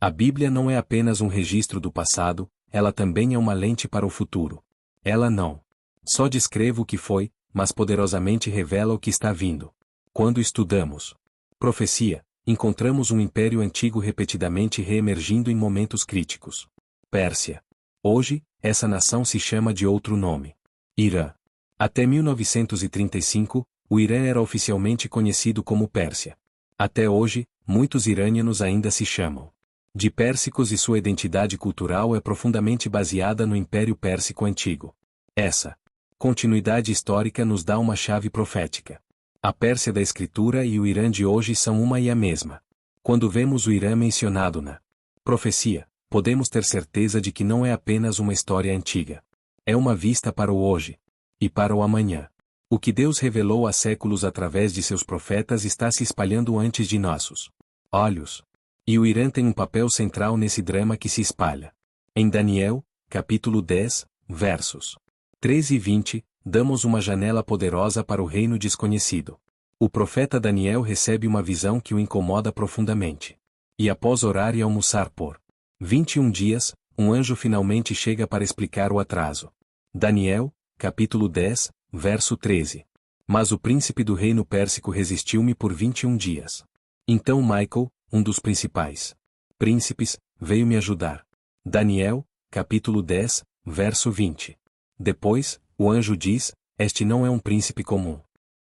A Bíblia não é apenas um registro do passado, ela também é uma lente para o futuro. Ela não só descreve o que foi, mas poderosamente revela o que está vindo. Quando estudamos profecia, encontramos um império antigo repetidamente reemergindo em momentos críticos. Pérsia. Hoje, essa nação se chama de outro nome. Irã. Até 1935, o Irã era oficialmente conhecido como Pérsia. Até hoje, muitos iranianos ainda se chamam de pérsicos e sua identidade cultural é profundamente baseada no Império Pérsico Antigo. Essa continuidade histórica nos dá uma chave profética. A Pérsia da Escritura e o Irã de hoje são uma e a mesma. Quando vemos o Irã mencionado na profecia, podemos ter certeza de que não é apenas uma história antiga. É uma vista para o hoje e para o amanhã. O que Deus revelou há séculos através de seus profetas está se espalhando antes de nossos olhos. E o Irã tem um papel central nesse drama que se espalha. Em Daniel, capítulo 10, versos 13 e 20, damos uma janela poderosa para o reino desconhecido. O profeta Daniel recebe uma visão que o incomoda profundamente. E após orar e almoçar por 21 dias, um anjo finalmente chega para explicar o atraso. Daniel, capítulo 10, verso 13. Mas o príncipe do reino pérsico resistiu-me por 21 dias. Então Michael, um dos principais príncipes, veio me ajudar. Daniel, capítulo 10, verso 20. Depois, o anjo diz, este não é um príncipe comum.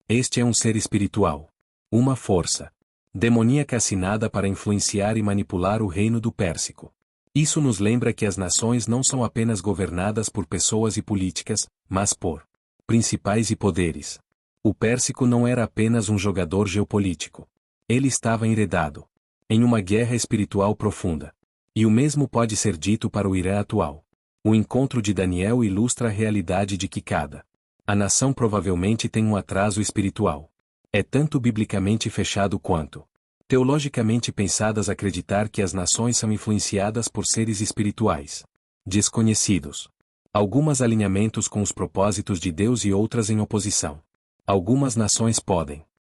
Este é um ser espiritual. Uma força demoníaca assinada para influenciar e manipular o reino do Pérsico. Isso nos lembra que as nações não são apenas governadas por pessoas e políticas, mas por principais e poderes. O Pérsico não era apenas um jogador geopolítico. Ele estava enredado em uma guerra espiritual profunda. E o mesmo pode ser dito para o Irã atual. O encontro de Daniel ilustra a realidade de que cada a nação provavelmente tem um atraso espiritual. É tanto biblicamente fechado quanto teologicamente pensadas acreditar que as nações são influenciadas por seres espirituais desconhecidos. Algumas alinhamentos com os propósitos de Deus e outras em oposição. Algumas nações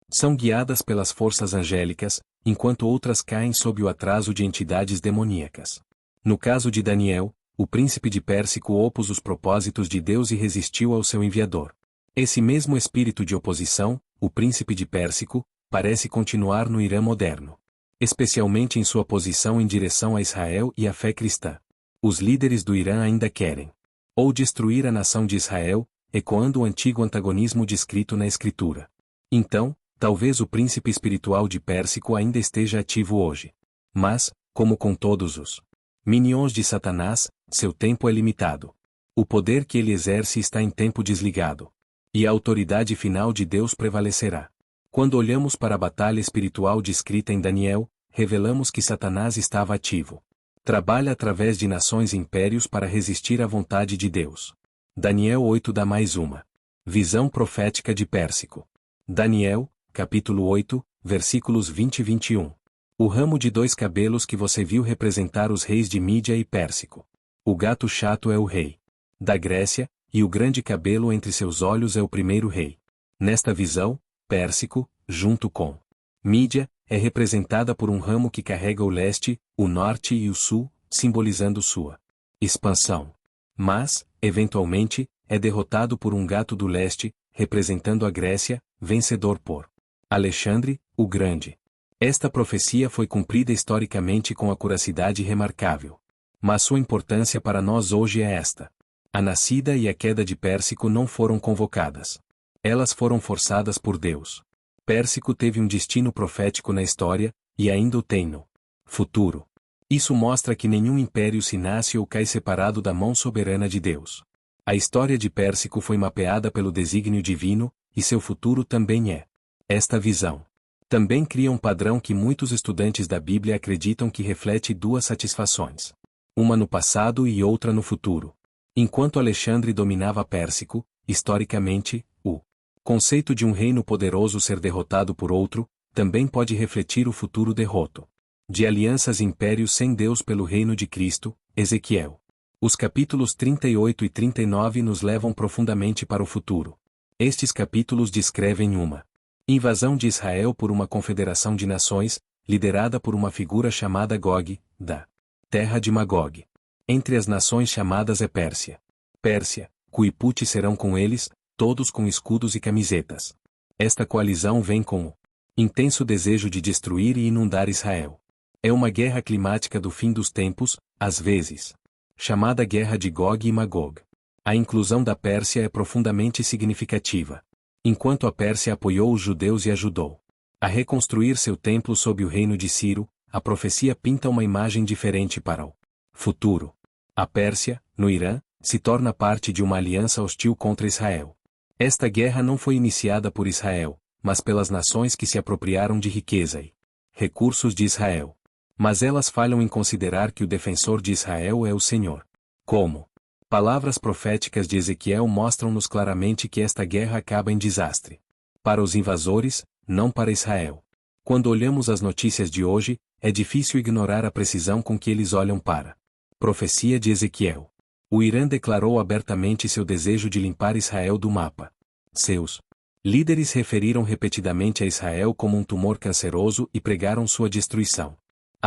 são guiadas pelas forças angélicas, enquanto outras caem sob o atraso de entidades demoníacas. No caso de Daniel, o príncipe de Pérsico opôs os propósitos de Deus e resistiu ao seu enviador. Esse mesmo espírito de oposição, o príncipe de Pérsico, parece continuar no Irã moderno. Especialmente em sua posição em direção a Israel e à fé cristã. Os líderes do Irã ainda querem ou destruir a nação de Israel, ecoando o antigo antagonismo descrito na Escritura. Então, talvez o príncipe espiritual de Pérsico ainda esteja ativo hoje. Mas, como com todos os minions de Satanás, seu tempo é limitado. O poder que ele exerce está em tempo desligado. E a autoridade final de Deus prevalecerá. Quando olhamos para a batalha espiritual descrita em Daniel, revelamos que Satanás estava ativo. Trabalha através de nações e impérios para resistir à vontade de Deus. Daniel 8 dá mais uma visão profética de Pérsico. Daniel, capítulo 8, versículos 20 e 21. O ramo de 2 cabelos que você viu representar os reis de Mídia e Pérsico. O gato chato é o rei da Grécia, e o grande cabelo entre seus olhos é o primeiro rei. Nesta visão, Pérsico, junto com Mídia, é representada por um ramo que carrega o leste, o norte e o sul, simbolizando sua expansão. Mas, eventualmente, é derrotado por um gato do leste, representando a Grécia, vencedor por Alexandre, o Grande. Esta profecia foi cumprida historicamente com acuracidade remarcável. Mas sua importância para nós hoje é esta. A nascida e a queda de Pérsico não foram convocadas. Elas foram forçadas por Deus. Pérsico teve um destino profético na história, e ainda o tem no futuro. Isso mostra que nenhum império se nasce ou cai separado da mão soberana de Deus. A história de Pérsico foi mapeada pelo desígnio divino, e seu futuro também é. Esta visão também cria um padrão que muitos estudantes da Bíblia acreditam que reflete 2 satisfações. Uma no passado e outra no futuro. Enquanto Alexandre dominava Pérsico, historicamente, o conceito de um reino poderoso ser derrotado por outro, também pode refletir o futuro derroto de alianças e impérios sem Deus pelo reino de Cristo, Ezequiel. Os capítulos 38 e 39 nos levam profundamente para o futuro. Estes capítulos descrevem uma invasão de Israel por uma confederação de nações, liderada por uma figura chamada Gog, da terra de Magog. Entre as nações chamadas é Pérsia. Pérsia, Cuipute serão com eles, todos com escudos e camisetas. Esta coalizão vem com o intenso desejo de destruir e inundar Israel. É uma guerra climática do fim dos tempos, às vezes chamada Guerra de Gog e Magog. A inclusão da Pérsia é profundamente significativa. Enquanto a Pérsia apoiou os judeus e ajudou a reconstruir seu templo sob o reino de Ciro, a profecia pinta uma imagem diferente para o futuro. A Pérsia, no Irã, se torna parte de uma aliança hostil contra Israel. Esta guerra não foi iniciada por Israel, mas pelas nações que se apropriaram de riqueza e recursos de Israel. Mas elas falham em considerar que o defensor de Israel é o Senhor. Como palavras proféticas de Ezequiel mostram-nos claramente que esta guerra acaba em desastre. Para os invasores, não para Israel. Quando olhamos as notícias de hoje, é difícil ignorar a precisão com que eles olham para a profecia de Ezequiel. O Irã declarou abertamente seu desejo de limpar Israel do mapa. Seus líderes referiram repetidamente a Israel como um tumor canceroso e pregaram sua destruição.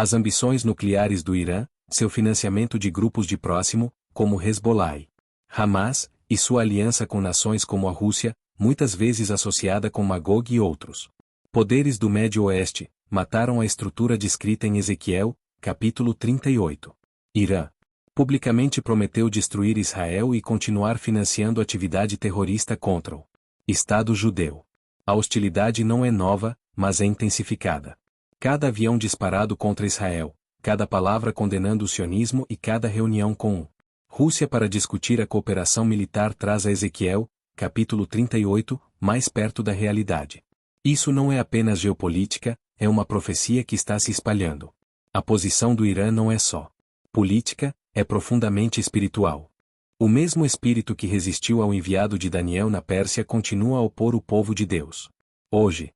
As ambições nucleares do Irã, seu financiamento de grupos de próximo, como Hezbollah, Hamas, e sua aliança com nações como a Rússia, muitas vezes associada com Magog e outros poderes do Médio Oeste, mataram a estrutura descrita em Ezequiel, capítulo 38. Irã publicamente prometeu destruir Israel e continuar financiando atividade terrorista contra o Estado judeu. A hostilidade não é nova, mas é intensificada. Cada avião disparado contra Israel, cada palavra condenando o sionismo e cada reunião com a Rússia para discutir a cooperação militar traz a Ezequiel, capítulo 38, mais perto da realidade. Isso não é apenas geopolítica, é uma profecia que está se espalhando. A posição do Irã não é só política, é profundamente espiritual. O mesmo espírito que resistiu ao enviado de Daniel na Pérsia continua a opor o povo de Deus. Hoje,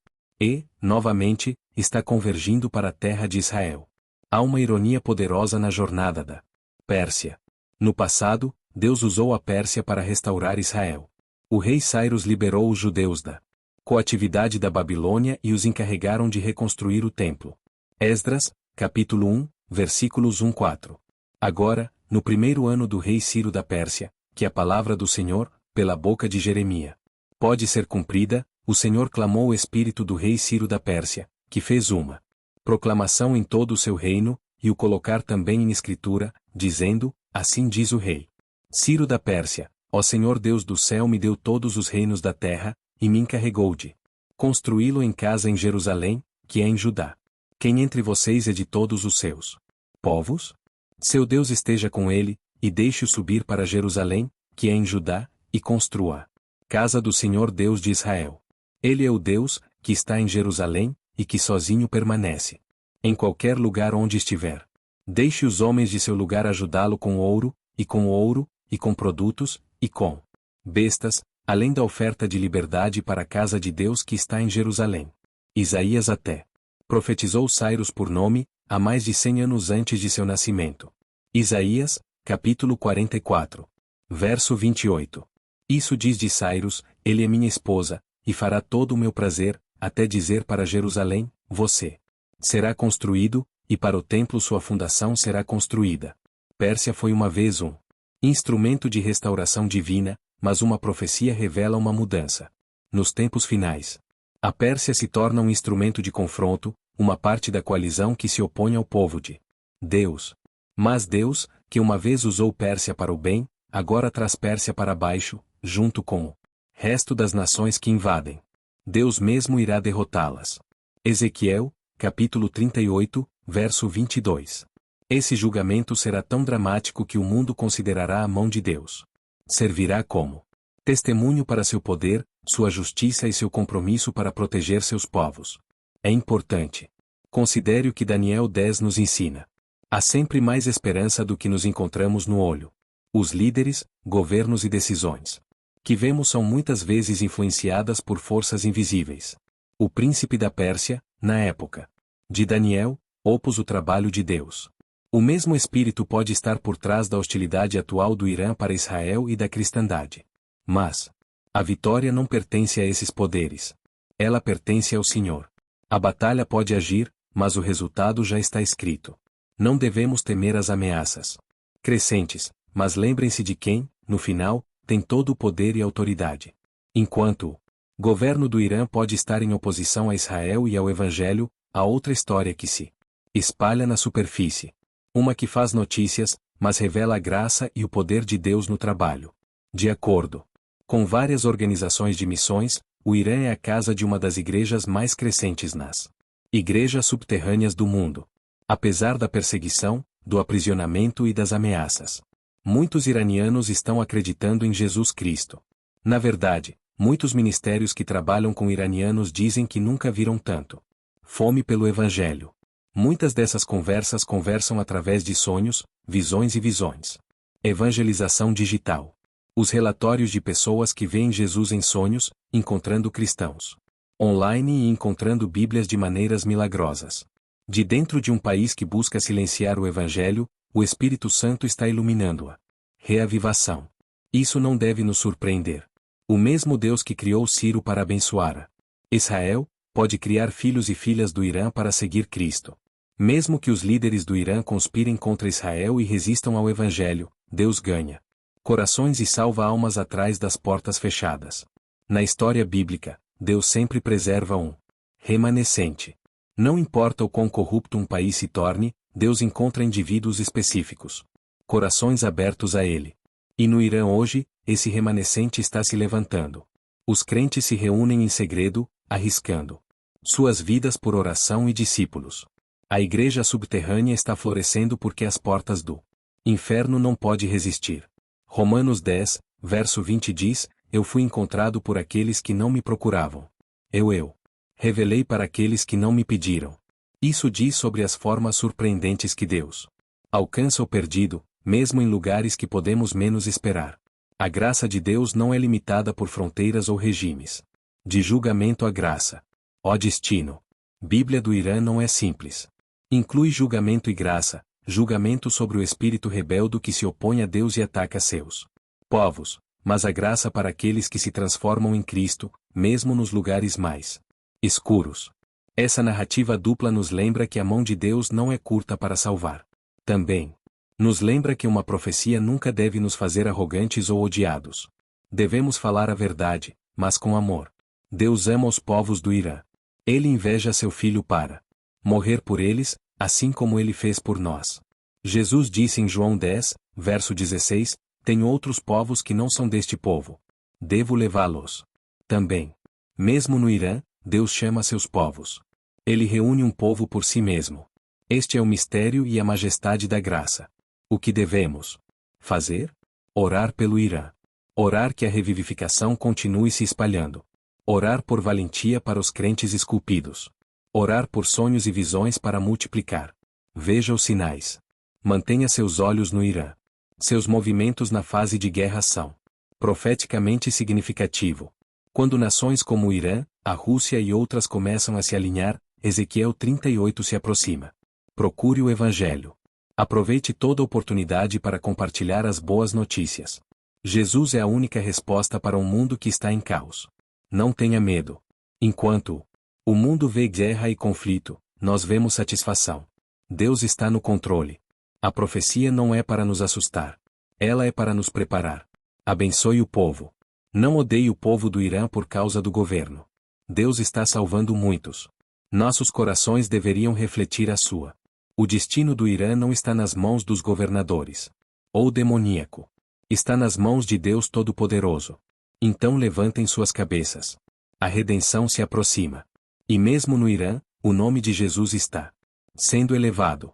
novamente, está convergindo para a terra de Israel. Há uma ironia poderosa na jornada da Pérsia. No passado, Deus usou a Pérsia para restaurar Israel. O rei Cyrus liberou os judeus da coatividade da Babilônia e os encarregaram de reconstruir o templo. Esdras, capítulo 1, versículos 1-4. Agora, no primeiro ano do rei Ciro da Pérsia, que a palavra do Senhor, pela boca de Jeremias, pode ser cumprida, o Senhor clamou o espírito do rei Ciro da Pérsia, que fez uma proclamação em todo o seu reino, e o colocar também em escritura, dizendo, assim diz o rei Ciro da Pérsia, ó Senhor Deus do céu me deu todos os reinos da terra, e me encarregou de construí-lo em casa em Jerusalém, que é em Judá. Quem entre vocês é de todos os seus povos? Seu Deus esteja com ele, e deixe-o subir para Jerusalém, que é em Judá, e construa casa do Senhor Deus de Israel. Ele é o Deus, que está em Jerusalém, e que sozinho permanece em qualquer lugar onde estiver. Deixe os homens de seu lugar ajudá-lo com ouro, e com produtos, e com bestas, além da oferta de liberdade para a casa de Deus que está em Jerusalém. Isaías até profetizou Cyrus por nome, há mais de 100 anos antes de seu nascimento. Isaías, capítulo 44. Verso 28. Isso diz de Cyrus, ele é minha esposa, e fará todo o meu prazer, até dizer para Jerusalém, você será construído, e para o templo sua fundação será construída. Pérsia foi uma vez um instrumento de restauração divina, mas uma profecia revela uma mudança. Nos tempos finais, a Pérsia se torna um instrumento de confronto, uma parte da coalizão que se opõe ao povo de Deus. Mas Deus, que uma vez usou Pérsia para o bem, agora traz Pérsia para baixo, junto com o resto das nações que invadem. Deus mesmo irá derrotá-las. Ezequiel, capítulo 38, verso 22. Esse julgamento será tão dramático que o mundo considerará a mão de Deus. Servirá como testemunho para seu poder, sua justiça e seu compromisso para proteger seus povos. É importante. Considere o que Daniel 10 nos ensina. Há sempre mais esperança do que nos encontramos no olho. Os líderes, governos e decisões que vemos são muitas vezes influenciadas por forças invisíveis. O príncipe da Pérsia, na época de Daniel, opôs o trabalho de Deus. O mesmo espírito pode estar por trás da hostilidade atual do Irã para Israel e da cristandade. Mas a vitória não pertence a esses poderes. Ela pertence ao Senhor. A batalha pode agir, mas o resultado já está escrito. Não devemos temer as ameaças crescentes, mas lembrem-se de quem, no final, tem todo o poder e autoridade. Enquanto o governo do Irã pode estar em oposição a Israel e ao Evangelho, há outra história que se espalha na superfície. Uma que faz notícias, mas revela a graça e o poder de Deus no trabalho. De acordo com várias organizações de missões, o Irã é a casa de uma das igrejas mais crescentes nas igrejas subterrâneas do mundo. Apesar da perseguição, do aprisionamento e das ameaças, muitos iranianos estão acreditando em Jesus Cristo. Na verdade, muitos ministérios que trabalham com iranianos dizem que nunca viram tanto fome pelo Evangelho. Muitas dessas conversas conversam através de sonhos, visões e visões. Evangelização digital. Os relatórios de pessoas que veem Jesus em sonhos, encontrando cristãos online e encontrando Bíblias de maneiras milagrosas. De dentro de um país que busca silenciar o Evangelho, o Espírito Santo está iluminando-a. Reavivação. Isso não deve nos surpreender. O mesmo Deus que criou Ciro para abençoar Israel, pode criar filhos e filhas do Irã para seguir Cristo. Mesmo que os líderes do Irã conspirem contra Israel e resistam ao Evangelho, Deus ganha corações e salva almas atrás das portas fechadas. Na história bíblica, Deus sempre preserva um remanescente. Não importa o quão corrupto um país se torne, Deus encontra indivíduos específicos, corações abertos a Ele. E no Irã hoje, esse remanescente está se levantando. Os crentes se reúnem em segredo, arriscando suas vidas por oração e discípulos. A igreja subterrânea está florescendo porque as portas do inferno não pode resistir. Romanos 10, verso 20 diz, eu fui encontrado por aqueles que não me procuravam. Eu revelei para aqueles que não me pediram. Isso diz sobre as formas surpreendentes que Deus alcança o perdido, mesmo em lugares que podemos menos esperar. A graça de Deus não é limitada por fronteiras ou regimes. De julgamento a graça. Ó destino! Bíblia do Irã não é simples. Inclui julgamento e graça, julgamento sobre o espírito rebelde que se opõe a Deus e ataca seus povos, mas a graça para aqueles que se transformam em Cristo, mesmo nos lugares mais escuros. Essa narrativa dupla nos lembra que a mão de Deus não é curta para salvar. Também nos lembra que uma profecia nunca deve nos fazer arrogantes ou odiados. Devemos falar a verdade, mas com amor. Deus ama os povos do Irã. Ele inveja seu filho para morrer por eles, assim como ele fez por nós. Jesus disse em João 10, verso 16, tenho outros povos que não são deste povo. Devo levá-los também. Mesmo no Irã, Deus chama seus povos. Ele reúne um povo por si mesmo. Este é o mistério e a majestade da graça. O que devemos fazer? Orar pelo Irã. Orar que a revivificação continue se espalhando. Orar por valentia para os crentes esculpidos. Orar por sonhos e visões para multiplicar. Veja os sinais. Mantenha seus olhos no Irã. Seus movimentos na fase de guerra são profeticamente significativo. Quando nações como o Irã, a Rússia e outras começam a se alinhar, Ezequiel 38 se aproxima. Procure o Evangelho. Aproveite toda oportunidade para compartilhar as boas notícias. Jesus é a única resposta para um mundo que está em caos. Não tenha medo. Enquanto o mundo vê guerra e conflito, nós vemos satisfação. Deus está no controle. A profecia não é para nos assustar. Ela é para nos preparar. Abençoe o povo. Não odeie o povo do Irã por causa do governo. Deus está salvando muitos. Nossos corações deveriam refletir a sua. O destino do Irã não está nas mãos dos governadores ou demoníaco. Está nas mãos de Deus Todo-Poderoso. Então levantem suas cabeças. A redenção se aproxima. E mesmo no Irã, o nome de Jesus está sendo elevado.